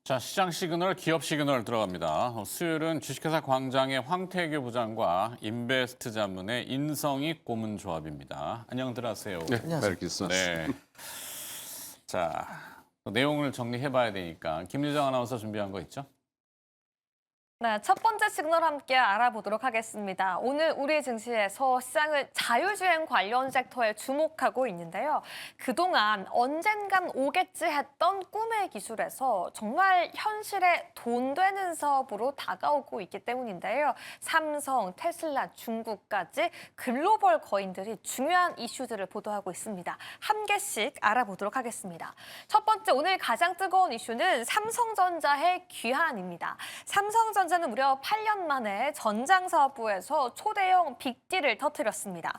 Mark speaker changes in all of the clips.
Speaker 1: 자, 시장 시그널, 기업 시그널 들어갑니다. 수요일은 주식회사 광장의 황태규 부장과 인베스트 자문의 인성익 고문조합입니다. 안녕들 하세요.
Speaker 2: 네, 메리 크리스마스.
Speaker 1: 네. 자, 내용을 정리해봐야 되니까 김유정 아나운서 준비한 거 있죠?
Speaker 3: 네, 첫 번째 시그널 함께 알아보도록 하겠습니다. 오늘 우리 증시에서 시장은 자율주행 관련 섹터에 주목하고 있는데요. 그동안 언젠간 오겠지 했던 꿈의 기술에서 정말 현실에 돈 되는 사업으로 다가오고 있기 때문인데요. 삼성, 테슬라, 중국까지 글로벌 거인들이 중요한 이슈들을 보도하고 있습니다. 한 개씩 알아보도록 하겠습니다. 첫 번째, 오늘 가장 뜨거운 이슈는 삼성전자의 귀환입니다. 삼성전자는 무려 8년 만에 전장사업부에서 초대형 빅딜을 터뜨렸습니다.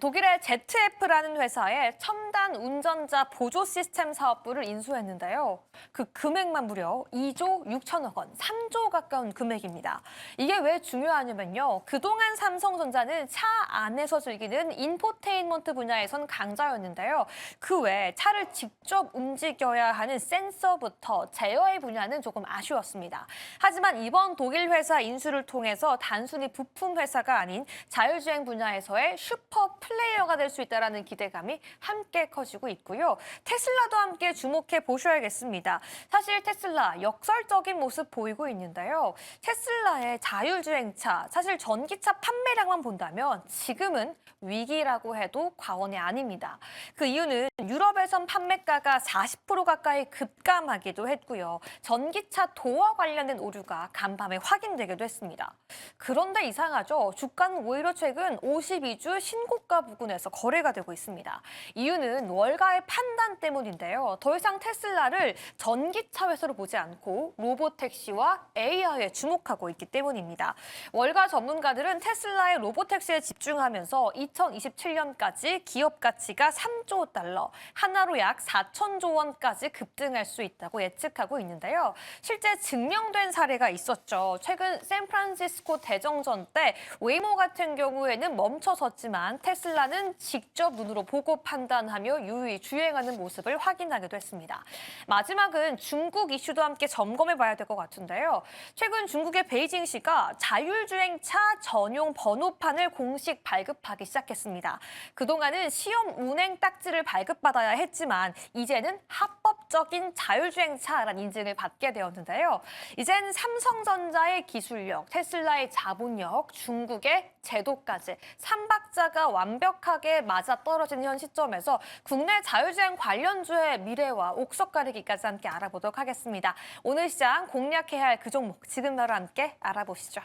Speaker 3: 독일의 ZF라는 회사에 첨단 운전자 보조 시스템 사업부를 인수했는데요. 그 금액만 무려 2조 6천억 원, 3조 가까운 금액입니다. 이게 왜 중요하냐면요. 그동안 삼성전자는 차 안에서 즐기는 인포테인먼트 분야에선 강자였는데요. 그 외에 차를 직접 움직여야 하는 센서부터 제어의 분야는 조금 아쉬웠습니다. 하지만 이번 독일 회사 인수를 통해서 단순히 부품 회사가 아닌 자율주행 분야에서의 슈퍼 플레이어가 될 수 있다는 기대감이 함께 커지고 있고요. 테슬라도 함께 주목해 보셔야겠습니다. 사실 테슬라 역설적인 모습 보이고 있는데요. 테슬라의 자율주행차, 사실 전기차 판매량만 본다면 지금은 위기라고 해도 과언이 아닙니다. 그 이유는 유럽에선 판매가가 40% 가까이 급감하기도 했고요. 전기차 도어 관련된 오류가 간밤에 확인되기도 했습니다. 그런데 이상하죠. 주가는 오히려 최근 52주 신고가 부근에서 거래가 되고 있습니다. 이유는 월가의 판단 때문인데요. 더 이상 테슬라를 전기차 회사로 보지 않고 로보택시와 AI에 주목하고 있기 때문입니다. 월가 전문가들은 테슬라의 로보택시에 집중하면서 2027년까지 기업 가치가 3조 달러, 하나로 약 4천조 원까지 급등할 수 있다고 예측하고 있는데요. 실제 증명된 사례가 있었죠. 최근 샌프란시스코 대정전 때 웨이모 같은 경우에는 멈춰섰지만 테슬라는 직접 눈으로 보고 판단하며 유유히 주행하는 모습을 확인하기도 했습니다. 마지막은 중국 이슈도 함께 점검해 봐야 될 것 같은데요. 최근 중국의 베이징시가 자율주행차 전용 번호판을 공식 발급하기 시작했습니다. 그동안은 시험 운행 딱지를 발급받아야 했지만 이제는 합법적인 자율주행차라는 인증을 받게 되었는데요. 이젠 삼성전자의 기술력, 테슬라의 자본력, 중국의 제도까지 삼박자가 완벽하게 맞아떨어지는 현 시점에서 국내 자율주행 관련주의 미래와 옥석 가리기까지 함께 알아보도록 하겠습니다. 오늘 시장 공략해야 할 그 종목 지금 바로 함께 알아보시죠.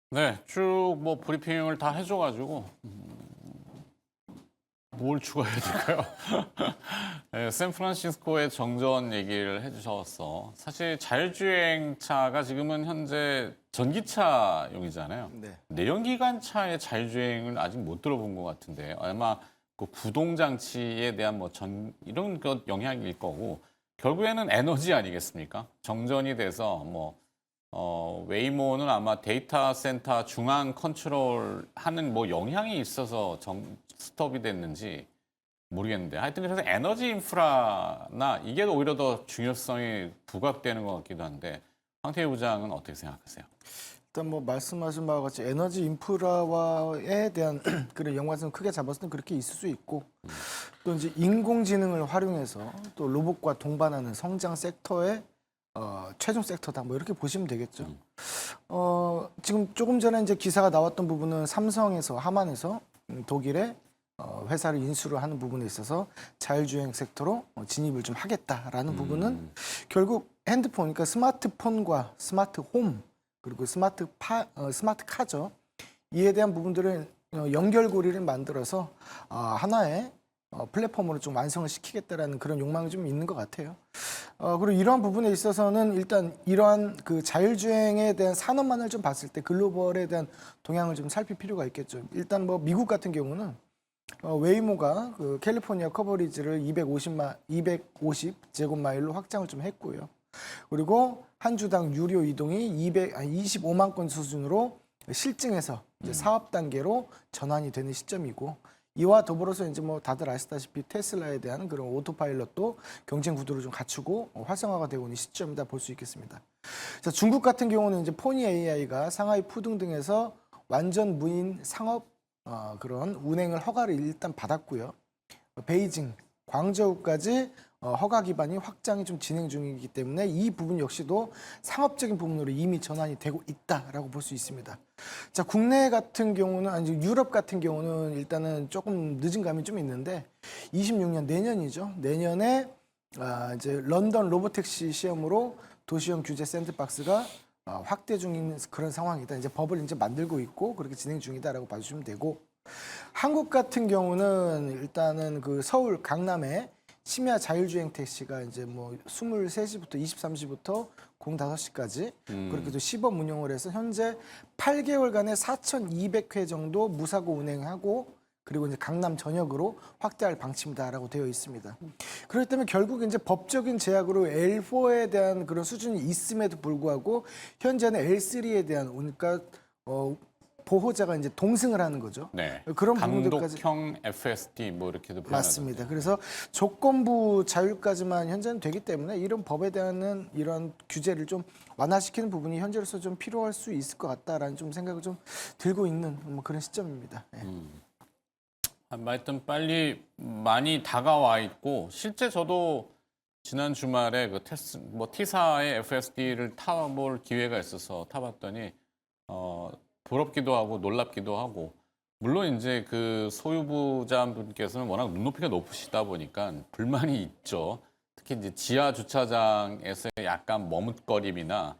Speaker 1: 네, 쭉 뭐 브리핑을 다 해줘가지고 뭘 추가해야 될까요? 네, 샌프란시스코의 정전 얘기를 해주셔서 사실 자율주행차가 지금은 현재 전기차용이잖아요.
Speaker 2: 네.
Speaker 1: 내연기관차의 자율주행을 아직 못 들어본 것 같은데 아마 그 구동장치에 대한 뭐 이런 것 영향일 거고 결국에는 에너지 아니겠습니까? 정전이 돼서 뭐 웨이모는 아마 데이터 센터 중앙 컨트롤 하는 뭐 영향이 있어서 스톱이 됐는지 모르겠는데 하여튼 그래서 에너지 인프라나 이게 오히려 더 중요성이 부각되는 것 같기도 한데 황태희 부장은 어떻게 생각하세요?
Speaker 4: 일단 뭐 말씀하신 바와 같이 에너지 인프라에 대한 그런 연관성을 크게 잡았을 때 그렇게 있을 수 있고 또 이제 인공지능을 활용해서 또 로봇과 동반하는 성장 섹터의 최종 섹터다 뭐 이렇게 보시면 되겠죠. 지금 조금 전에 이제 기사가 나왔던 부분은 삼성에서 하만에서 독일의 회사를 인수를 하는 부분에 있어서 자율주행 섹터로 진입을 좀 하겠다라는 부분은 결국 핸드폰, 그러니까 스마트폰과 스마트홈 그리고 스마트 카죠. 이에 대한 부분들을 연결고리를 만들어서 하나의 플랫폼으로 좀 완성을 시키겠다라는 그런 욕망이 좀 있는 것 같아요. 그리고 이러한 부분에 있어서는 일단 이러한 그 자율주행에 대한 산업만을 좀 봤을 때 글로벌에 대한 동향을 좀 살필 필요가 있겠죠. 일단 뭐 미국 같은 경우는 웨이모가 그 캘리포니아 커버리지를 250 제곱마일로 확장을 좀 했고요. 그리고 한 주당 유료 이동이 25만 건 수준으로 실증에서 이제 사업 단계로 전환이 되는 시점이고 이와 더불어서 이제 뭐 다들 아시다시피 테슬라에 대한 그런 오토파일럿도 경쟁 구도를 좀 갖추고 활성화가 되고 있는 시점이다 볼 수 있겠습니다. 자, 중국 같은 경우는 이제 포니 AI가 상하이 푸둥 등에서 완전 무인 상업 그런 운행을 허가를 일단 받았고요. 베이징, 광저우까지 허가 기반이 확장이 좀 진행 중이기 때문에 이 부분 역시도 상업적인 부분으로 이미 전환이 되고 있다라고 볼 수 있습니다. 자, 국내 같은 경우는 아니 유럽 같은 경우는 일단은 조금 늦은 감이 좀 있는데 26년 내년이죠. 내년에 이제 런던 로보택시 시험으로 도시형 규제 샌드박스가 확대 중인 그런 상황이다. 이제 법을 이제 만들고 있고 그렇게 진행 중이다라고 봐주시면 되고 한국 같은 경우는 일단은 그 서울 강남에 심야 자율주행 택시가 이제 뭐 23시부터 23시부터 05시까지 그렇게 또 시범 운영을 해서 현재 8개월간에 4,200회 정도 무사고 운행하고 그리고 이제 강남 전역으로 확대할 방침이다라고 되어 있습니다. 그렇기 때문에 결국 이제 법적인 제약으로 L4에 대한 그런 수준이 있음에도 불구하고 현재는 L3에 대한 그러니까 보호자가 이제 동승을 하는 거죠.
Speaker 1: 네.
Speaker 4: 그런 부분들까지
Speaker 1: 감독형 FSD 뭐 이렇게도
Speaker 4: 맞습니다. 그래서 조건부 자율까지만 현재는 되기 때문에 이런 법에 대한 이런 규제를 좀 완화시키는 부분이 현재로서 좀 필요할 수 있을 것 같다라는 좀 생각을 좀 들고 있는 뭐 그런 시점입니다. 네.
Speaker 1: 하여튼 빨리 많이 다가와 있고 실제 저도 지난 주말에 그 T사의 FSD를 타볼 기회가 있어서 타봤더니 부럽기도 하고 놀랍기도 하고 물론 이제 그 소유주분께서는 워낙 눈높이가 높으시다 보니까 불만이 있죠. 특히 이제 지하 주차장에서 약간 머뭇거림이나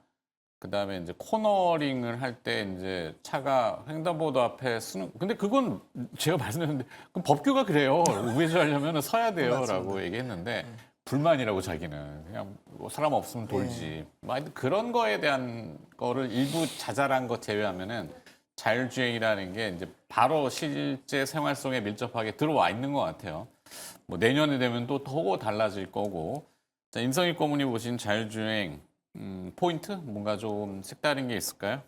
Speaker 1: 그다음에 이제 코너링을 할 때 이제 차가 횡단보도 앞에 쓰는 근데 그건 제가 말씀드렸는데 그 법규가 그래요. 우회전하려면 서야 돼요라고 얘기했는데 불만이라고 자기는 그냥 뭐 사람 없으면 돌지. 막 그런 거에 대한 거를 일부 자잘한 거 제외하면은 자율주행이라는 게 이제 바로 실제 생활 속에 밀접하게 들어와 있는 것 같아요. 뭐 내년에 되면 또 더 달라질 거고. 자, 인성이 고문이 보신 자율주행 포인트 뭔가 좀 색다른 게 있을까요?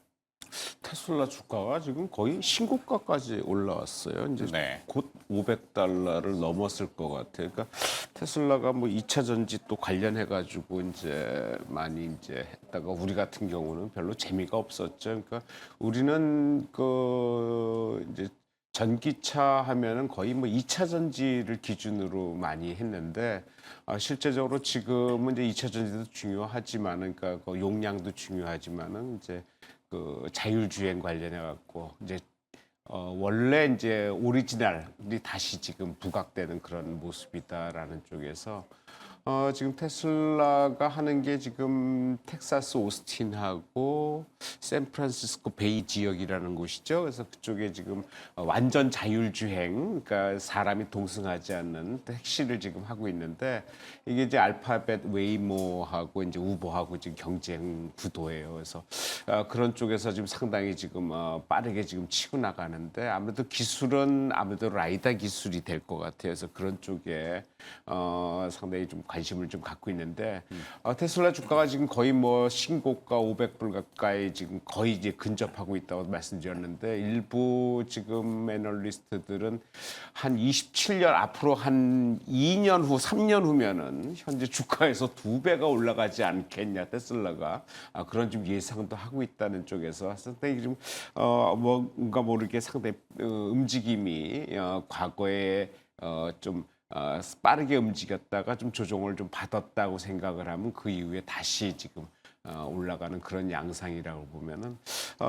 Speaker 2: 테슬라 주가가 지금 거의 신고가까지 올라왔어요. 이제
Speaker 1: 네.
Speaker 2: 곧 $500를 넘었을 것 같아요. 그러니까 테슬라가 뭐 2차 전지 또 관련해 가지고 이제 많이 이제 했다가 우리 같은 경우는 별로 재미가 없었죠. 그러니까 우리는 그 이제 전기차 하면은 거의 뭐 2차 전지를 기준으로 많이 했는데 실제적으로 지금은 이제 2차 전지도 중요하지만은 그러니까 그 용량도 중요하지만은 이제 그 자율주행 관련해 갖고 이제 원래 이제 오리지널이 다시 지금 부각되는 그런 모습이다라는 쪽에서 지금 테슬라가 하는 게 지금 텍사스 오스틴하고 샌프란시스코 베이 지역이라는 곳이죠. 그래서 그쪽에 지금 완전 자율주행, 그러니까 사람이 동승하지 않는 택시를 지금 하고 있는데 이게 이제 알파벳 웨이모하고 이제 우버하고 지금 경쟁 구도예요. 그래서 그런 쪽에서 지금 상당히 지금 빠르게 지금 치고 나가는데 아무래도 기술은 아무래도 라이다 기술이 될 것 같아요. 그래서 그런 쪽에 상당히 좀 관심을 좀 갖고 있는데 테슬라 주가가 지금 거의 뭐 신고가 500불 가까이 지금 거의 이제 근접하고 있다고 말씀드렸는데 일부 지금 애널리스트들은 한 27년 앞으로 한 2년 후, 3년 후면은 현재 주가에서 2배가 올라가지 않겠냐 테슬라가 그런 좀 예상도 하고 있다는 쪽에서 상당히 좀 뭔가 모르게 상당히 움직임이 과거에 좀 빠르게 움직였다가 좀 조정을 좀 받았다고 생각을 하면 그 이후에 다시 지금 올라가는 그런 양상이라고 보면은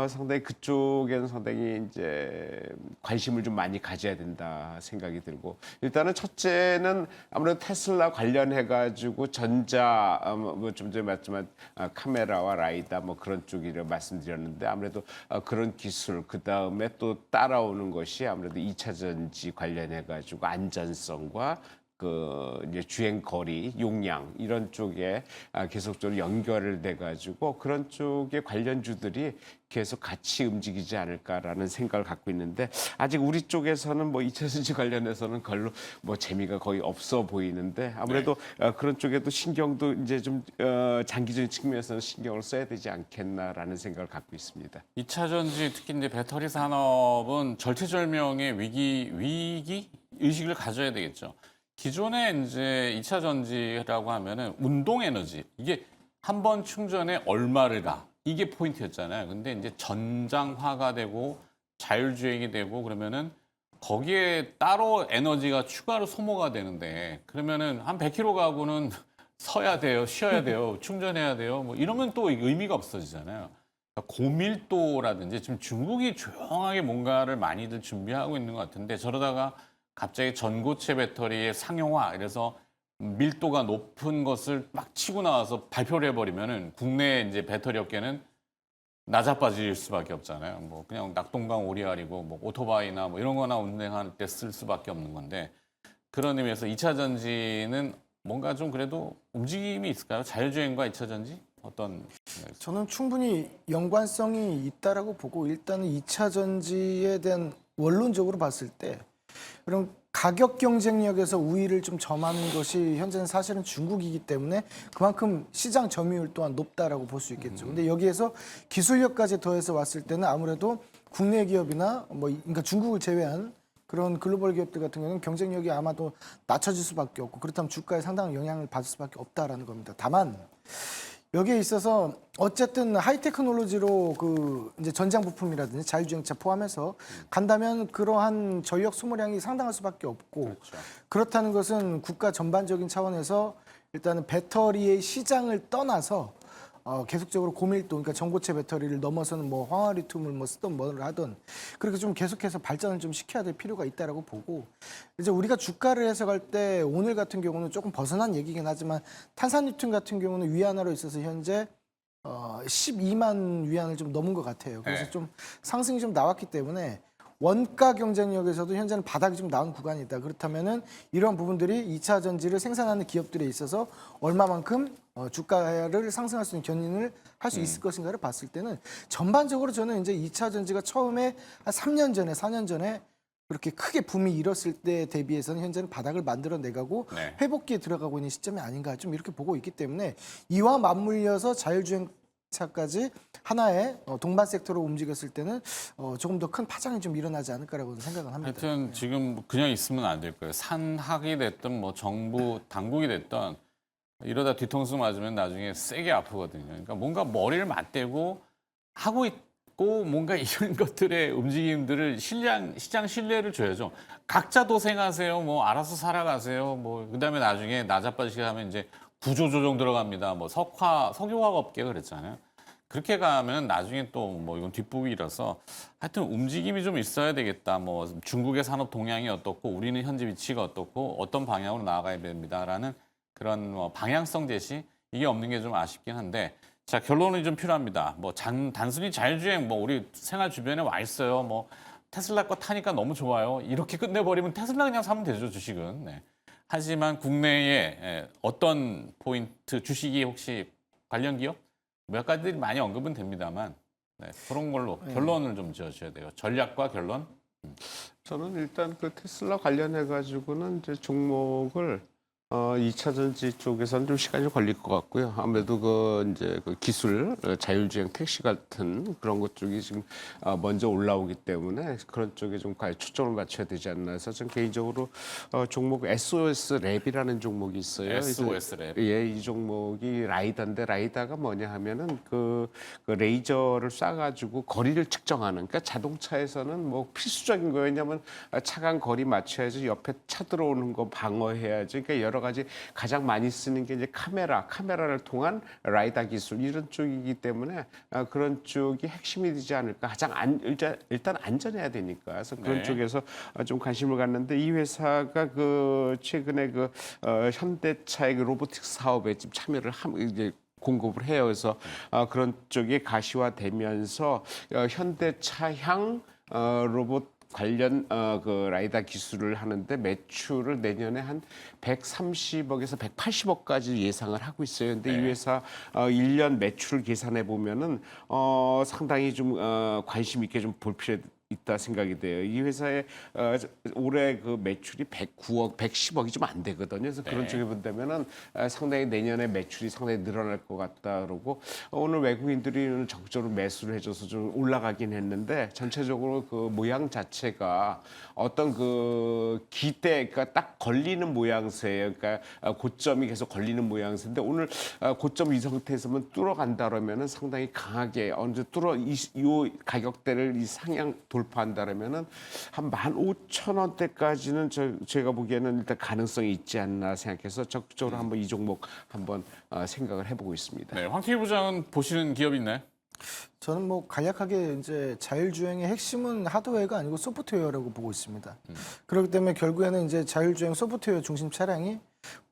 Speaker 2: 상당히 그쪽에는 상당히 이제 관심을 좀 많이 가져야 된다 생각이 들고 일단은 첫째는 아무래도 테슬라 관련해 가지고 전자 뭐 좀 전에 말했지만 카메라와 라이다 뭐 그런 쪽이라 말씀드렸는데 아무래도 그런 기술 그 다음에 또 따라오는 것이 아무래도 2차 전지 관련해 가지고 안전성과 그 이제 주행 거리, 용량 이런 쪽에 계속적으로 연결을 돼 가지고 그런 쪽의 관련주들이 계속 같이 움직이지 않을까라는 생각을 갖고 있는데 아직 우리 쪽에서는 뭐 2차 전지 관련해서는 별로 뭐 재미가 거의 없어 보이는데 아무래도 그런 쪽에도 신경도 이제 좀 장기적인 측면에서는 신경을 써야 되지 않겠나라는 생각을 갖고 있습니다.
Speaker 1: 2차 전지 특히 이제 배터리 산업은 절체절명의 위기 의식을 가져야 되겠죠. 기존에 이제 2차 전지라고 하면은 운동 에너지 이게 한 번 충전에 얼마를 가 이게 포인트였잖아요. 근데 이제 전장화가 되고 자율주행이 되고 그러면은 거기에 따로 에너지가 추가로 소모가 되는데 그러면은 한 100km 가고는 서야 돼요, 쉬어야 돼요, 충전해야 돼요. 뭐 이러면 또 의미가 없어지잖아요. 그러니까 고밀도라든지 지금 중국이 조용하게 뭔가를 많이들 준비하고 있는 것 같은데 저러다가 갑자기 전고체 배터리의 상용화 이래서 밀도가 높은 것을 막 치고 나와서 발표를 해버리면은 국내 이제 배터리 업계는 나자빠질 수밖에 없잖아요. 뭐 그냥 낙동강 오리알이고 뭐 오토바이나 뭐 이런 거나 운행할 때 쓸 수밖에 없는 건데 그런 의미에서 2차 전지는 뭔가 좀 그래도 움직임이 있을까요? 자율주행과 2차 전지? 어떤
Speaker 4: 저는 충분히 연관성이 있다라고 보고 일단은 2차 전지에 대한 원론적으로 봤을 때 그럼 가격 경쟁력에서 우위를 좀 점하는 것이 현재는 사실은 중국이기 때문에 그만큼 시장 점유율 또한 높다라고 볼 수 있겠죠. 근데 여기에서 기술력까지 더해서 왔을 때는 아무래도 국내 기업이나 뭐 그러니까 중국을 제외한 그런 글로벌 기업들 같은 경우는 경쟁력이 아마도 낮춰질 수밖에 없고 그렇다면 주가에 상당한 영향을 받을 수밖에 없다라는 겁니다. 다만 여기에 있어서 어쨌든 하이테크놀로지로 그 이제 전장 부품이라든지 자율주행차 포함해서 간다면 그러한 전력 소모량이 상당할 수밖에 없고
Speaker 1: 그렇죠.
Speaker 4: 그렇다는 것은 국가 전반적인 차원에서 일단은 배터리의 시장을 떠나서 계속적으로 고밀도, 그러니까 전고체 배터리를 넘어서는 뭐 황화리튬을 뭐 쓰던 뭐를 하던 그렇게 좀 계속해서 발전을 좀 시켜야 될 필요가 있다라고 보고 이제 우리가 주가를 해석할 때 오늘 같은 경우는 조금 벗어난 얘기긴 하지만 탄산리튬 같은 경우는 위안화로 있어서 현재 12만 위안을 좀 넘은 것 같아요. 그래서
Speaker 1: 네.
Speaker 4: 좀 상승이 좀 나왔기 때문에 원가 경쟁력에서도 현재는 바닥이 좀 나온 구간이다. 그렇다면은 이러한 부분들이 2차 전지를 생산하는 기업들에 있어서 얼마만큼 주가를 상승할 수 있는 견인을 할 수 있을 것인가를 봤을 때는 전반적으로 저는 이제 2차 전지가 처음에 한 3년 전에, 4년 전에 그렇게 크게 붐이 일었을 때 대비해서는 현재는 바닥을 만들어 내가고
Speaker 1: 네.
Speaker 4: 회복기에 들어가고 있는 시점이 아닌가 좀 이렇게 보고 있기 때문에 이와 맞물려서 자율주행차까지 하나의 동반 섹터로 움직였을 때는 조금 더 큰 파장이 좀 일어나지 않을까라고 생각을 합니다.
Speaker 1: 하여튼 지금 그냥 있으면 안 될 거예요. 산학이 됐든 뭐 정부 당국이 됐든 이러다 뒤통수 맞으면 나중에 세게 아프거든요. 그러니까 뭔가 머리를 맞대고 하고 있고 뭔가 이런 것들의 움직임들을 시장 신뢰를 줘야죠. 각자 도생하세요. 뭐 알아서 살아가세요. 뭐 그다음에 나중에 나자빠지게 하면 이제 구조조정 들어갑니다. 뭐 석유화학 업계가 그랬잖아요. 그렇게 가면 나중에 또 뭐 이건 뒷부분이라서 하여튼 움직임이 좀 있어야 되겠다. 뭐 중국의 산업 동향이 어떻고 우리는 현재 위치가 어떻고 어떤 방향으로 나아가야 됩니다라는 그런 뭐 방향성 제시 이게 없는 게 좀 아쉽긴 한데 자 결론이 좀 필요합니다. 뭐 단순히 자율주행 뭐 우리 생활 주변에 와 있어요. 뭐 테슬라 거 타니까 너무 좋아요. 이렇게 끝내버리면 테슬라 그냥 사면 되죠 주식은. 네. 하지만 국내에 어떤 포인트 주식이 혹시 관련 기업 몇 가지들이 많이 언급은 됩니다만 네, 그런 걸로 결론을 좀 지어줘야 돼요. 전략과 결론.
Speaker 2: 저는 일단 그 테슬라 관련해 가지고는 이제 종목을 2차 전지 쪽에서는 좀 시간이 걸릴 것 같고요. 아무래도 그 이제 그 기술, 자율주행 택시 같은 그런 것 쪽이 지금 먼저 올라오기 때문에 그런 쪽에 좀 초점을 맞춰야 되지 않나 해서 전 개인적으로 종목 SOS 랩이라는 종목이 있어요.
Speaker 1: SOS 랩.
Speaker 2: 예, 이 종목이 라이다인데 라이다가 뭐냐 하면은 그 레이저를 쏴가지고 거리를 측정하는. 그러니까 자동차에서는 뭐 필수적인 거예요. 왜냐하면 차간 거리 맞춰야지 옆에 차 들어오는 거 방어해야지. 그러니까 여러 가지 가장 많이 쓰는 게 이제 카메라를 통한 라이다 기술 이런 쪽이기 때문에 그런 쪽이 핵심이 되지 않을까. 가장 일단 안전해야 되니까. 그래서 그런
Speaker 1: 네.
Speaker 2: 쪽에서 좀 관심을 갖는데 이 회사가 그 최근에 그 현대차의 그 로보틱스 사업에 지금 참여를 이제 공급을 해요. 그래서 그런 쪽이 가시화되면서 현대차향 로봇 관련 그 라이다 기술을 하는데 매출을 내년에 한 130억에서 180억까지 예상을 하고 있어요. 근데 이
Speaker 1: 네.
Speaker 2: 회사 1년 매출 계산해 보면은 상당히 좀 관심 있게 좀 볼 필요 있다 생각이 돼요. 이 회사의 올해 그 매출이 109억, 110억이 좀 안 되거든요. 그래서 그런
Speaker 1: 네.
Speaker 2: 쪽에 본다면은 상당히 내년에 매출이 상당히 늘어날 것 같다 그러고 오늘 외국인들이 적극적으로 매수를 해줘서 좀 올라가긴 했는데 전체적으로 그 모양 자체가 어떤 그 기대, 그러니까 딱 걸리는 모양새예요. 그러니까 고점이 계속 걸리는 모양새인데 오늘 고점 이 상태에서만 뚫어간다 그러면은 상당히 강하게 어느 정도 이 가격대를 이 상향 돌파한다 그러면은 한 15,000원대까지는 제가 보기에는 일단 가능성이 있지 않나 생각해서 적극적으로 한번 이 종목 한번 생각을 해보고 있습니다.
Speaker 1: 네, 황태기 부장은 보시는 기업 있나요?
Speaker 4: 저는 뭐 간략하게 이제 자율주행의 핵심은 하드웨어가 아니고 소프트웨어라고 보고 있습니다. 그렇기 때문에 결국에는 이제 자율주행 소프트웨어 중심 차량이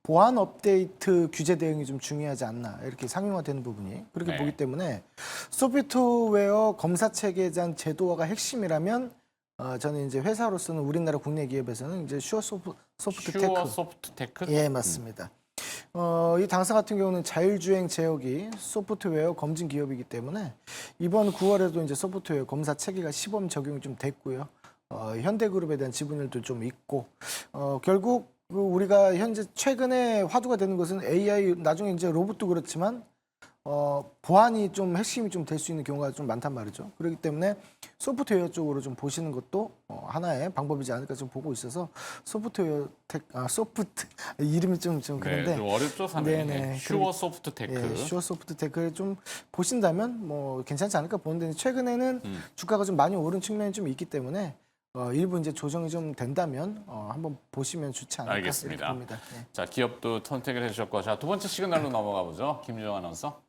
Speaker 4: 보안 업데이트 규제 대응이 좀 중요하지 않나 이렇게 상용화되는 부분이 그렇게
Speaker 1: 네.
Speaker 4: 보기 때문에 소프트웨어 검사 체계에 대한 제도화가 핵심이라면 저는 이제 회사로서는 우리나라 국내 기업에서는 이제 슈어 소프트테크
Speaker 1: 소프트테크?
Speaker 4: 예 맞습니다. 이 당사 같은 경우는 자율주행 제어기 소프트웨어 검증 기업이기 때문에 이번 9월에도 이제 소프트웨어 검사 체계가 시범 적용이 좀 됐고요. 현대그룹에 대한 지분율도 좀 있고 결국 우리가 현재 최근에 화두가 되는 것은 AI 나중에 이제 로봇도 그렇지만 보안이 좀 핵심이 좀 될 수 있는 경우가 좀 많단 말이죠. 그렇기 때문에 소프트웨어 쪽으로 좀 보시는 것도 하나의 방법이지 않을까 좀 보고 있어서 소프트웨어 소프트 이름이 좀
Speaker 1: 네,
Speaker 4: 그런데
Speaker 1: 좀 어렵죠, 상당히.
Speaker 4: 네네.
Speaker 1: 슈어 소프트테크.
Speaker 4: 예, 슈어 소프트테크를 좀 보신다면 뭐 괜찮지 않을까 보는데 최근에는 주가가 좀 많이 오른 측면이 좀 있기 때문에 일부 이제 조정이 좀 된다면 한번 보시면 좋지 않을까
Speaker 1: 알겠습니다.
Speaker 4: 이렇게 봅니다. 예.
Speaker 1: 자, 기업도 선택을 해주셨고, 자, 두 번째 시그널로 넘어가 보죠. 김주영 아나운서.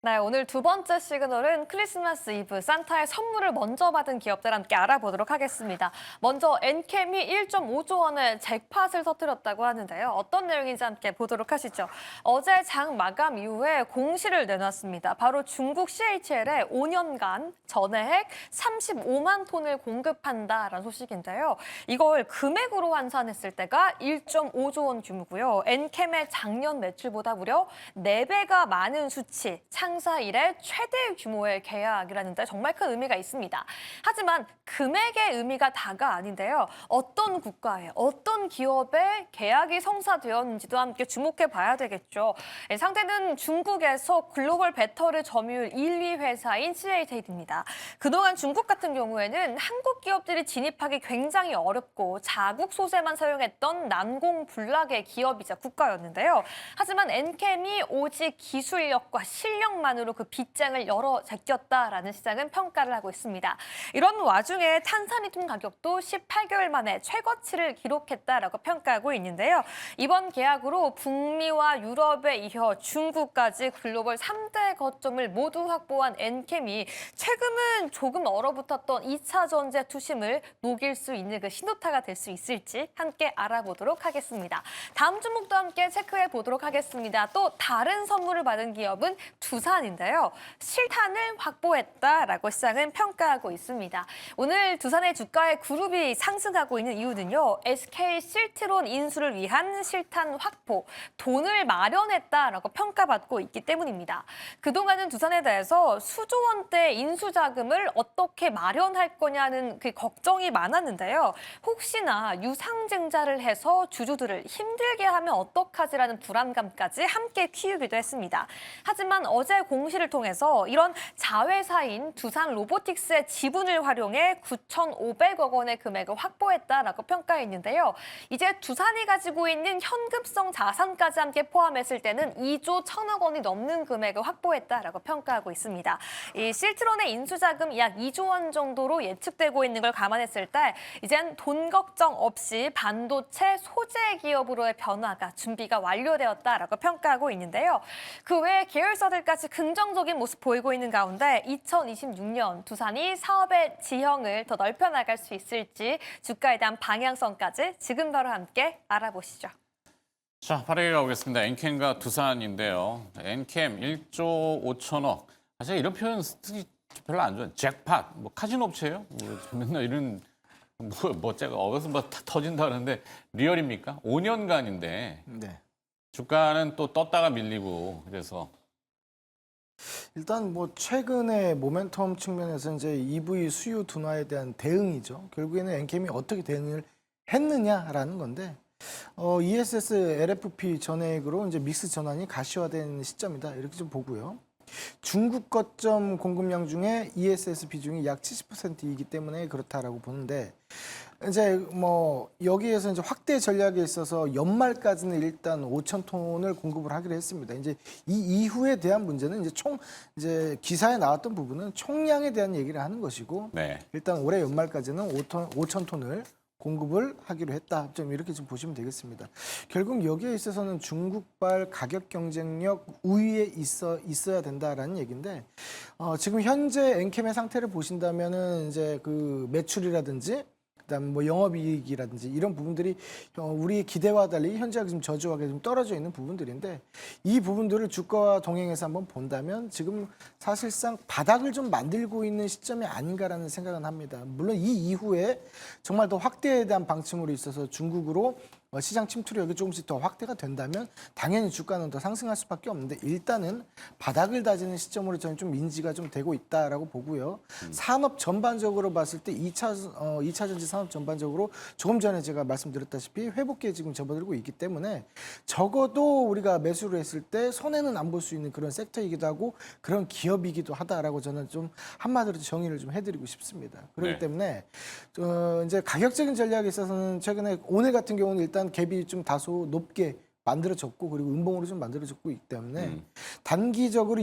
Speaker 3: 네, 오늘 두 번째 시그널은 크리스마스 이브 산타의 선물을 먼저 받은 기업들 함께 알아보도록 하겠습니다. 먼저 엔캠이 1.5조 원의 잭팟을 터뜨렸다고 하는데요. 어떤 내용인지 함께 보도록 하시죠. 어제 장 마감 이후에 공시를 내놨습니다. 바로 중국 CHL에 5년간 전해액 35만 톤을 공급한다라는 소식인데요. 이걸 금액으로 환산했을 때가 1.5조 원 규모고요. 엔캠의 작년 매출보다 무려 4배가 많은 수치, 창사 이래 최대 규모의 계약이라는데 정말 큰 의미가 있습니다. 하지만 금액의 의미가 다가 아닌데요. 어떤 국가에 어떤 기업의 계약이 성사되었는지도 함께 주목해 봐야 되겠죠. 상대는 중국에서 글로벌 배터리 점유율 1, 2 회사인 CAT입니다. 그동안 중국 같은 경우에는 한국 기업들이 진입하기 굉장히 어렵고 자국 소재만 사용했던 난공불락의 기업이자 국가였는데요. 하지만 엔캠이 오직 기술력과 실력만으로 그 빗장을 열어 제꼈다라는 시장은 평가를 하고 있습니다. 이런 와중에 탄산이통 가격도 18개월 만에 최고치를 기록했다라고 평가하고 있는데요. 이번 계약으로 북미와 유럽에 이어 중국까지 글로벌 3대 거점을 모두 확보한 엔캠이 최근은 조금 얼어붙었던 2차 전지 투심을 녹일 수 있는 그 신호타가 될 수 있을지 함께 알아보도록 하겠습니다. 다음 주목도 함께 체크해 보도록 하겠습니다. 또 다른 선물을 받은 기업은 두산인데요. 실탄을 확보했다라고 시장은 평가하고 있습니다. 오늘 두산의 주가의 그룹이 상승하고 있는 이유는요. SK 실트론 인수를 위한 실탄 확보, 돈을 마련했다라고 평가받고 있기 때문입니다. 그동안은 두산에 대해서 수조 원대 인수 자금을 어떻게 마련할 거냐는 그 걱정이 많았는데요. 혹시나 유상증자를 해서 주주들을 힘들게 하면 어떡하지라는 불안감까지 함께 키우기도 했습니다. 하지만 어제 공시를 통해서 이런 자회사인 두산 로보틱스의 지분을 활용해 9,500억 원의 금액을 확보했다라고 평가했는데요. 이제 두산이 가지고 있는 현금성 자산까지 함께 포함했을 때는 2조 1,000억 원이 넘는 금액을 확보했다라고 평가하고 있습니다. 이 실트론의 인수자금 약 2조 원 정도로 예측되고 있는 걸 감안했을 때 이젠 돈 걱정 없이 반도체 소재 기업으로의 변화가 준비가 완료되었다라고 평가하고 있는데요. 그 외에 계열사들까지 긍정적인 모습 보이고 있는 가운데 2026년 두산이 사업의 지형을 더 넓혀나갈 수 있을지 주가에 대한 방향성까지 지금 바로 함께 알아보시죠.
Speaker 1: 자, 빠르게 가보겠습니다. 엔캠과 두산인데요. 엔캠 1조 5천억. 사실 이런 표현 쓰기 별로 안 좋아. 잭팟, 뭐 카지노 업체예요? 뭐 맨날 이런 뭐 제가 어디서 뭐 터진다 그러는데 리얼입니까? 5년간인데
Speaker 4: 네.
Speaker 1: 주가는 또 떴다가 밀리고 그래서
Speaker 4: 일단 뭐 최근에 모멘텀 측면에서 이제 EV 수요 둔화에 대한 대응이죠. 결국에는 엔캠이 어떻게 대응을 했느냐라는 건데 ESS LFP 전액으로 이제 믹스 전환이 가시화된 시점이다 이렇게 좀 보고요. 중국 거점 공급량 중에 ESS 비중이 약 70%이기 때문에 그렇다라고 보는데 이제 뭐 여기에서 이제 확대 전략에 있어서 연말까지는 일단 5천 톤을 공급을 하기로 했습니다. 이제 이 이후에 대한 문제는 이제 기사에 나왔던 부분은 총량에 대한 얘기를 하는 것이고
Speaker 1: 네.
Speaker 4: 일단 올해 연말까지는 5천 톤을 공급을 하기로 했다. 좀 이렇게 좀 보시면 되겠습니다. 결국 여기에 있어서는 중국발 가격 경쟁력 우위에 있어야 된다라는 얘기인데 지금 현재 엔캠의 상태를 보신다면은 이제 그 매출이라든지 그다음 뭐 영업이익이라든지 이런 부분들이 우리의 기대와 달리 현재가 지금 저조하게 좀 떨어져 있는 부분들인데 이 부분들을 주가와 동행해서 한번 본다면 지금 사실상 바닥을 좀 만들고 있는 시점이 아닌가라는 생각은 합니다. 물론 이 이후에 정말 더 확대에 대한 방침으로 있어서 중국으로 시장 침투력이 조금씩 더 확대가 된다면 당연히 주가는 더 상승할 수밖에 없는데 일단은 바닥을 다지는 시점으로 저는 좀 인지가 좀 되고 있다라고 보고요. 산업 전반적으로 봤을 때 2차 전지 산업 전반적으로 조금 전에 제가 말씀드렸다시피 회복기에 지금 접어들고 있기 때문에 적어도 우리가 매수를 했을 때 손해는 안 볼 수 있는 그런 섹터이기도 하고 그런 기업이기도 하다라고 저는 좀 한마디로 정의를 좀 해드리고 싶습니다. 그렇기
Speaker 1: 네.
Speaker 4: 때문에 이제 가격적인 전략에 있어서는 최근에 오늘 같은 경우는 일단 갭이 좀 다소 높게 만들어졌고 그리고 음봉으로 좀 만들어졌고 있기 때문에 단기적으로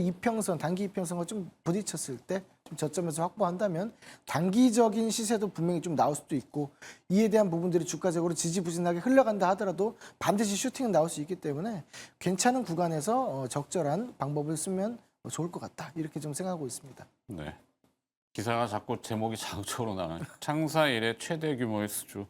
Speaker 4: 단기 이평선과 좀 부딪혔을 때 좀 저점에서 확보한다면 단기적인 시세도 분명히 좀 나올 수도 있고 이에 대한 부분들이 주가적으로 지지부진하게 흘러간다 하더라도 반드시 슈팅은 나올 수 있기 때문에 괜찮은 구간에서 적절한 방법을 쓰면 좋을 것 같다 이렇게 좀 생각하고 있습니다.
Speaker 1: 네. 기사가 자꾸 제목이 자극적으로 나와요. 창사 이래 최대 규모의 수주.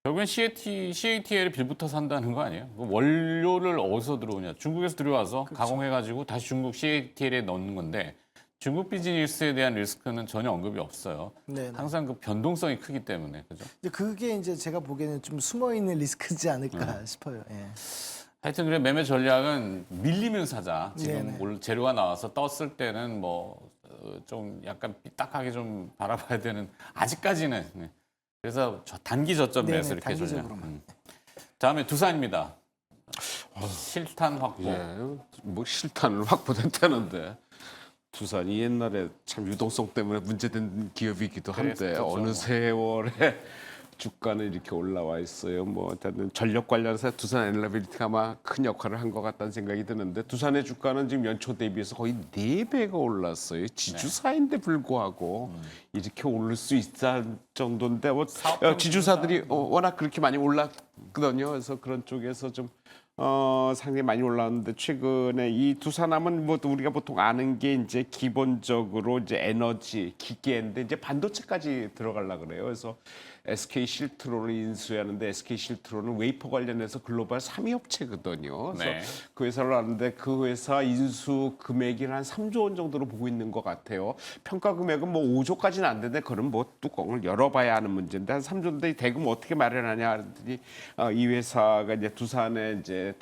Speaker 1: 결국엔 CATL을 빌부터 산다는 거 아니에요? 그 원료를 어디서 들어오냐? 중국에서 들여와서 가공해가지고 다시 중국 CATL에 넣는 건데 중국 비즈니스에 대한 리스크는 전혀 언급이 없어요.
Speaker 4: 네.
Speaker 1: 항상 그 변동성이 크기 때문에 그죠?
Speaker 4: 이제 그게 이제 제가 보기에는 좀 숨어 있는 리스크지 않을까 싶어요. 예.
Speaker 1: 하여튼 그래 매매 전략은 밀리면 사자. 지금
Speaker 4: 네네.
Speaker 1: 재료가 나와서 떴을 때는 뭐 좀 약간 삐딱하게 좀 바라봐야 되는 아직까지는. 네. 그래서 단기 저점
Speaker 4: 네네,
Speaker 1: 매수 이렇게 전략.
Speaker 4: 단기적으로만.
Speaker 1: 다음에 두산입니다. 실탄 확보.
Speaker 2: 예, 뭐 실탄을 확보됐다는데 두산이 옛날에 참 유동성 때문에 문제된 기업이기도 한데
Speaker 1: 그랬었죠.
Speaker 2: 어느 세월에 주가는 이렇게 올라와 있어요. 뭐 일단은 전력 관련해서 두산 엔라빌리티가 아마 큰 역할을 한 것 같다는 생각이 드는데 두산의 주가는 지금 연초 대비해서 거의 4배가 올랐어요. 지주사인데 불구하고 이렇게 오를 수 있을 정도인데 뭐 지주사들이 워낙 그렇게 많이 올랐거든요. 그래서 그런 쪽에서 좀 상당히 많이 올랐는데 최근에 이 두산하면 뭐 우리가 보통 아는 게 이제 기본적으로 이제 에너지, 기계인데 이제 반도체까지 들어가려 그래요. 그래서 SK 실트론을 인수하는데 SK 실트론은 웨이퍼 관련해서 글로벌 3위 업체거든요. 그래서
Speaker 1: 네.
Speaker 2: 그 회사를 아는데 그 회사 인수 금액이 한 3조 원 정도로 보고 있는 것 같아요. 평가 금액은 뭐 5조까지는 안 되는데 그런 뭐 뚜껑을 열어봐야 하는 문제인데 한 3조인데 대금 어떻게 마련하냐 하더니 이 회사가 이제 두산의 이제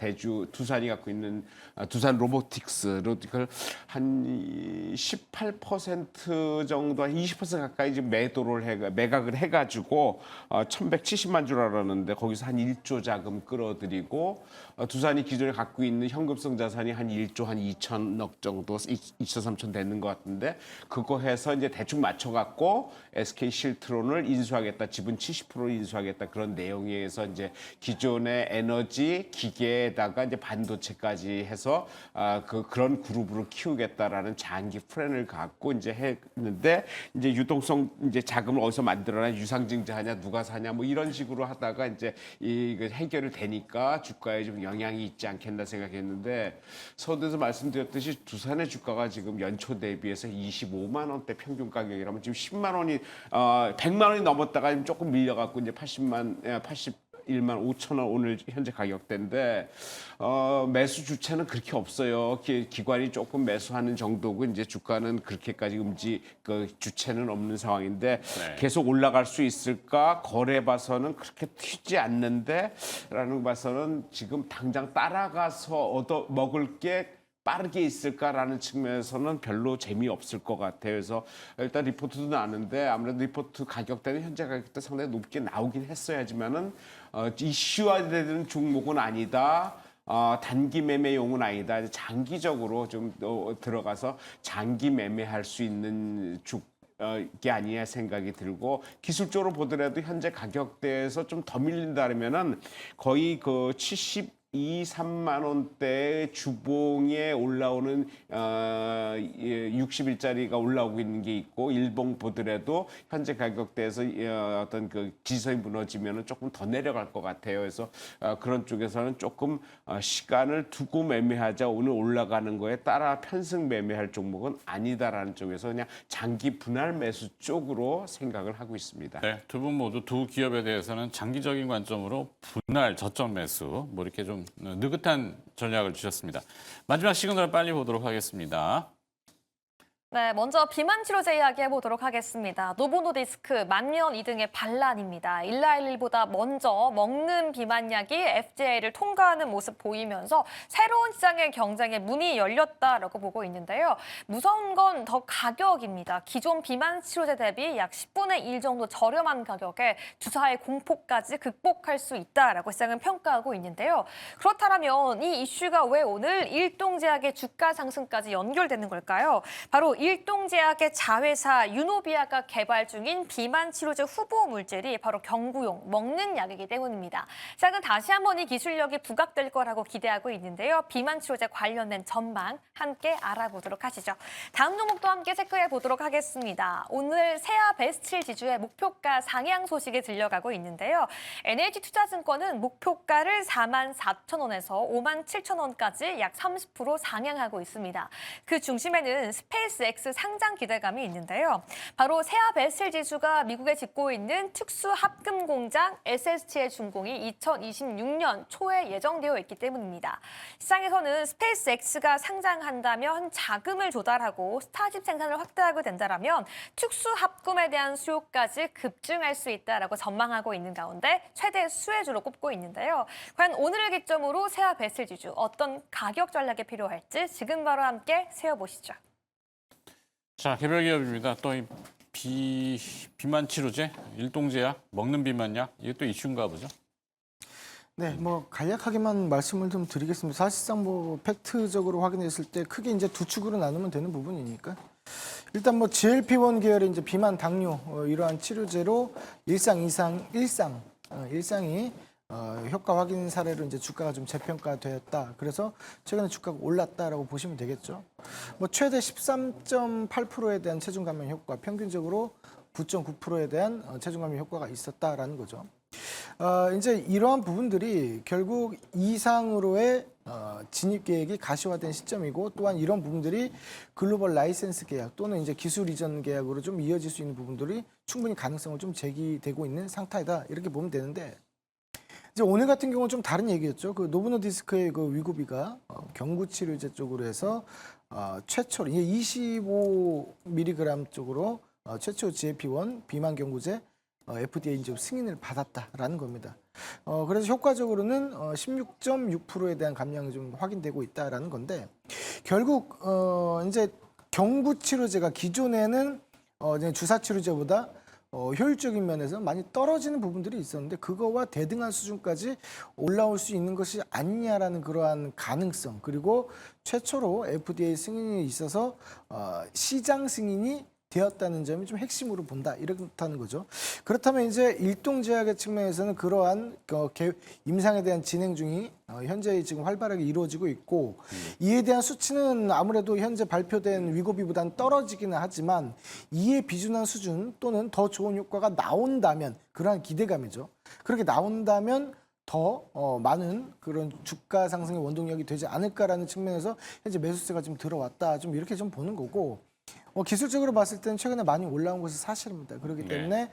Speaker 2: 두산이 갖고 있는 두산 로보틱스로 이걸 한 18% 정도, 한 20% 가까이 지금 매각을 해가지고 1,170만 줄 알았는데 거기서 한 1조 자금 끌어들이고 두산이 기존에 갖고 있는 현금성 자산이 한 1조 한 2천억 정도, 2천 3천 되는 것 같은데 그거 해서 이제 대충 맞춰갖고 SK 실트론을 인수하겠다, 지분 70%를 인수하겠다 그런 내용에서 이제 기존의 에너지 기계에다가 이제 반도체까지 해서 그런 그룹으로 키우겠다라는 장기 플랜을 갖고 이제 했는데 이제 유동성 이제 자금을 어디서 만들어나 유상증자하냐 누가 사냐 뭐 이런 식으로 하다가 이제 이거 해결이 되니까 주가에 좀 영향이 있지 않겠나 생각했는데 서두에서 말씀드렸듯이 두산의 주가가 지금 연초 대비해서 25만 원대 평균 가격이라면 지금 10만 원이 100만 원이 넘었다가 조금 밀려갖고 이제 80 1만 5천 원 오늘 현재 가격대인데 매수 주체는 그렇게 없어요. 기관이 조금 매수하는 정도고 이제 주가는 그렇게까지 그 주체는 없는 상황인데
Speaker 1: 네.
Speaker 2: 계속 올라갈 수 있을까? 거래 봐서는 그렇게 튀지 않는데라는 봐서는 지금 당장 따라가서 얻어 먹을 게 빠르게 있을까라는 측면에서는 별로 재미없을 것 같아요. 그래서 일단 리포트도 나는데 아무래도 리포트 가격대는 현재 가격대 상당히 높게 나오긴 했어야지만은 이슈화되는 종목은 아니다. 단기 매매용은 아니다. 장기적으로 좀 들어가서 장기 매매할 수 있는 게 아니냐 생각이 들고 기술적으로 보더라도 현재 가격대에서 좀 더 밀린다면은 거의 그 3만 원대의 주봉에 올라오는 60일짜리가 올라오고 있는 게 있고 일봉 보더라도 현재 가격대에서 어떤 그 지선이 무너지면은 조금 더 내려갈 것 같아요. 그래서 그런 쪽에서는 조금 시간을 두고 매매하자. 오늘 올라가는 거에 따라 편승 매매할 종목은 아니다라는 쪽에서 그냥 장기 분할 매수 쪽으로 생각을 하고 있습니다.
Speaker 1: 네, 두 분 모두 두 기업에 대해서는 장기적인 관점으로 분할 저점 매수 뭐 이렇게 좀 느긋한 전략을 주셨습니다. 마지막 시그널 빨리 보도록 하겠습니다.
Speaker 3: 네, 먼저 비만 치료제 이야기 해보도록 하겠습니다. 노보노디스크, 만년 2등의 반란입니다. 111보다 먼저 먹는 비만약이 FDA를 통과하는 모습 보이면서 새로운 시장의 경쟁에 문이 열렸다라고 보고 있는데요. 무서운 건 더 가격입니다. 기존 비만 치료제 대비 약 10분의 1 정도 저렴한 가격에 주사의 공포까지 극복할 수 있다라고 시장은 평가하고 있는데요. 그렇다면 이 이슈가 왜 오늘 일동제약의 주가 상승까지 연결되는 걸까요? 바로 일동제약의 자회사 유노비아가 개발 중인 비만 치료제 후보 물질이 바로 경구용 먹는 약이기 때문입니다. 시장은 다시 한번 이 기술력이 부각될 거라고 기대하고 있는데요. 비만 치료제 관련된 전망 함께 알아보도록 하시죠. 다음 종목도 함께 체크해 보도록 하겠습니다. 오늘 세아 베스트 지주의 목표가 상향 소식이 들려가고 있는데요. NH투자증권은 목표가를 44,000원에서 57,000원까지 약 30% 상향하고 있습니다. 그 중심에는 스페이스X 상장 기대감이 있는데요. 바로 세아 베스트 지수가 미국에 짓고 있는 특수 합금 공장 SST의 준공이 2026년 초에 예정되어 있기 때문입니다. 시장에서는 스페이스X가 상장한다면 자금을 조달하고 스타집 생산을 확대하게 된다면 특수 합금에 대한 수요까지 급증할 수 있다라고 전망하고 있는 가운데 최대 수혜주로 꼽고 있는데요. 과연 오늘을 기점으로 세아 베스트 지수 어떤 가격 전략이 필요할지 지금 바로 함께 세워보시죠.
Speaker 1: 자, 개별 기업입니다. 또 이 비만 치료제, 일동제약, 먹는 비만약 이게 또 이슈인가 보죠.
Speaker 4: 네, 뭐 간략하게만 말씀을 좀 드리겠습니다. 사실상 뭐 팩트적으로 확인했을 때 크게 이제 두 축으로 나누면 되는 부분이니까 일단 뭐 GLP-1 계열의 이제 비만 당뇨 이러한 치료제로 일상이 효과 확인 사례로 이제 주가가 좀 재평가되었다. 그래서 최근에 주가가 올랐다라고 보시면 되겠죠. 뭐 최대 13.8%에 대한 체중 감량 효과, 평균적으로 9.9%에 대한 체중 감량 효과가 있었다라는 거죠. 이제 이러한 부분들이 결국 이상으로의 진입 계획이 가시화된 시점이고 또한 이런 부분들이 글로벌 라이센스 계약 또는 이제 기술 이전 계약으로 좀 이어질 수 있는 부분들이 충분히 가능성을 좀 제기되고 있는 상태이다. 이렇게 보면 되는데 이제 오늘 같은 경우는 좀 다른 얘기였죠. 그 노보노디스크의 그 위고비가 경구 치료제 쪽으로 해서 최초로 25mg 쪽으로 최초 GLP-1 비만 경구제 FDA 이제 승인을 받았다라는 겁니다. 그래서 효과적으로는 16.6%에 대한 감량이 좀 확인되고 있다라는 건데 결국 이제 경구 치료제가 기존에는 주사 치료제보다 효율적인 면에서 많이 떨어지는 부분들이 있었는데 그거와 대등한 수준까지 올라올 수 있는 것이 아니냐라는 그러한 가능성 그리고 최초로 FDA 승인이 있어서 시장 승인이 되었다는 점이 좀 핵심으로 본다 이렇다는 거죠. 그렇다면 이제 일동제약의 측면에서는 그러한 임상에 대한 진행 중이 현재 지금 활발하게 이루어지고 있고 이에 대한 수치는 아무래도 현재 발표된 위고비보다는 떨어지기는 하지만 이에 비준한 수준 또는 더 좋은 효과가 나온다면 그러한 기대감이죠. 그렇게 나온다면 더 많은 그런 주가 상승의 원동력이 되지 않을까라는 측면에서 현재 매수세가 좀 들어왔다 좀 이렇게 좀 보는 거고 기술적으로 봤을 때는 최근에 많이 올라온 것이 사실입니다. 그렇기 때문에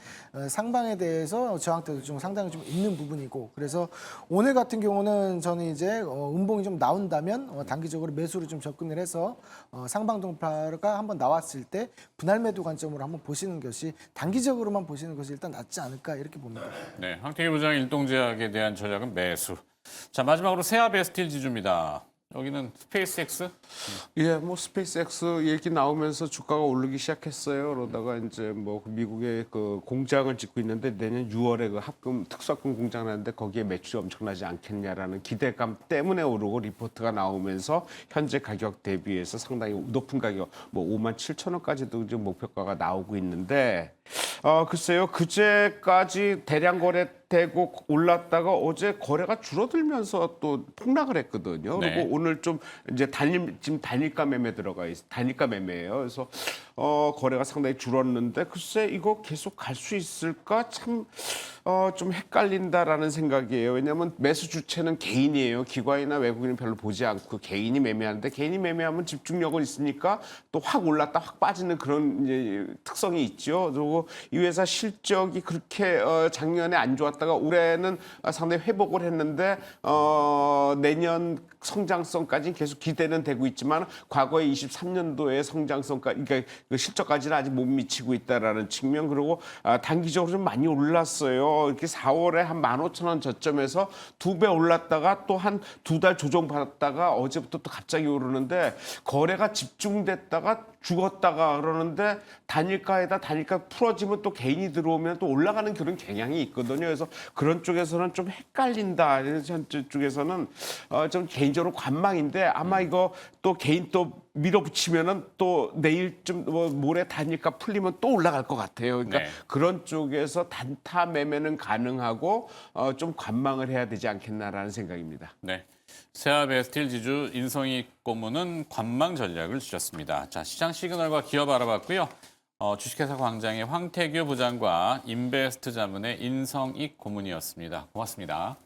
Speaker 4: 상방에 대해서 저항대도 좀 상당히 좀 있는 부분이고 그래서 오늘 같은 경우는 저는 이제 음봉이 좀 나온다면 단기적으로 매수로 좀 접근을 해서 상방 동파가 한번 나왔을 때 분할 매도 관점으로 한번 보시는 것이 단기적으로만 보시는 것이 일단 낫지 않을까 이렇게 봅니다.
Speaker 1: 네, 황태기 부장 일동제약에 대한 전략은 매수. 자, 마지막으로 세아베스틸 지주입니다. 여기는 스페이스X?
Speaker 2: 예, 뭐 스페이스X 얘기 나오면서 주가가 오르기 시작했어요. 그러다가 이제 뭐 미국의 그 공장을 짓고 있는데 내년 6월에 그 합금 특수합금 공장 나는데 거기에 매출이 엄청나지 않겠냐라는 기대감 때문에 오르고 리포트가 나오면서 현재 가격 대비해서 상당히 높은 가격 뭐 57,000원까지도 이제 목표가가 나오고 있는데 글쎄요 그제까지 대량 거래되고 올랐다가 어제 거래가 줄어들면서 또 폭락을 했거든요.
Speaker 1: 네.
Speaker 2: 그리고 오늘 좀 이제 지금 단일가 매매 들어가 있어. 단일가 매매예요. 그래서 거래가 상당히 줄었는데 글쎄 이거 계속 갈 수 있을까 참 좀 헷갈린다라는 생각이에요. 왜냐하면 매수 주체는 개인이에요. 기관이나 외국인은 별로 보지 않고 개인이 매매하는데 개인이 매매하면 집중력은 있으니까 또 확 올랐다 확 빠지는 그런 이제 특성이 있죠. 그리고 이 회사 실적이 그렇게 작년에 안 좋았다가 올해는 상당히 회복을 했는데 내년 성장성까지 계속 기대는 되고 있지만 과거의 23년도의 성장성까지 그러니까 그 실적까지는 아직 못 미치고 있다라는 측면 그리고 단기적으로 좀 많이 올랐어요. 이렇게 4월에 한 15,000원 저점에서 2배 올랐다가 또 한 2달 조정받았다가 어제부터 또 갑자기 오르는데 거래가 집중됐다가 죽었다가 그러는데 단일가 풀어지면 또 개인이 들어오면 또 올라가는 그런 경향이 있거든요. 그래서 그런 쪽에서는 좀 헷갈린다. 현재 쪽에서는 좀 개인적으로 관망인데 아마 이거 또 개인 또 밀어붙이면은 또 내일쯤 뭐 모레 단일가 풀리면 또 올라갈 것 같아요. 그러니까
Speaker 1: 네.
Speaker 2: 그런 쪽에서 단타 매매는 가능하고 좀 관망을 해야 되지 않겠나라는 생각입니다.
Speaker 1: 네. 세아베스틸 지주 인성이익 고문은 관망 전략을 주셨습니다. 자, 시장 시그널과 기업 알아봤고요. 주식회사 광장의 황태규 부장과 인베스트 자문의 인성익 고문이었습니다. 고맙습니다.